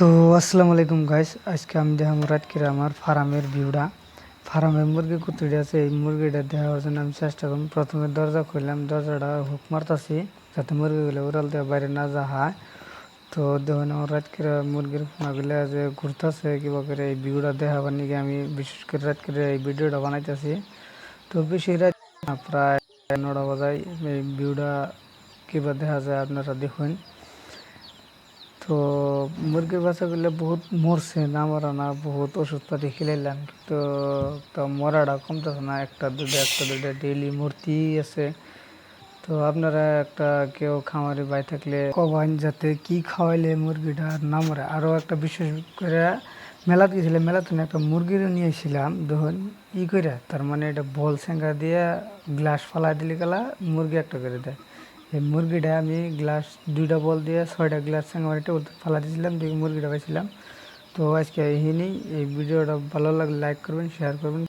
তো আসসালামু আলাইকুম গাইস, আজকে আমি দেখাবো রাতকিরা আমার ফার্মের ভিউটা। ফার্মে মুরগি কতটি আছে এই মুরগিটা দেখার জন্য আমি চেষ্টা করলাম। প্রথমে দরজা খুললাম, দরজাটা হুক মারতাছি যাতে মুরগিগুলো উড়াল দিয়ে বাইরে না যা হয়। তো দেখুন আমার রাতকিরা মুরগির পোনাগুলো যে ঘুরতেছে কিবা করে, এই ভিউটা দেখাবার নিয়ে আমি বিশেষ করে রাতকিরা এই ভিডিওটা বানাইতেছি। তো বেশি রাত না, প্রায় 9টা বাজায়। এই ভিউটা কিবা দেখা যায় আপনারা দেখুন। তো মুরগির বাচ্চাগুলো বহুত মরছে, না মরা না, বহুত ওষুধপাতি খেলাইলাম কিন্তু তো মরাটা কমতেছে না, একটা দুটা ডেইলি মূর্তি আছে। তো আপনারা একটা কেউ খামারে বাই থাকলে কবান যাতে কি খাওয়াইলে মুরগিটা আর না মরে। আরও একটা বিশেষ করে মেলাত গেছিলাম, মেলাতে একটা মুরগিরও নিয়েছিলাম। দেখুন ই করে, তার মানে এটা বল সেঙ্গা দিয়ে গ্লাস ফালাই দিলে গেলা মুরগি একটা করে দেয়। এই মুরগিটা আমি গ্লাস 2টা বল দিয়ে 6টা গ্লাস সেঙ্গা মারিটা ফালা দিয়েছিলাম, দেখি মুরগিটা পাইছিলাম। তো আজকে এই ভিডিওটা ভালো লাগলে লাইক করবেন, শেয়ার করবেন।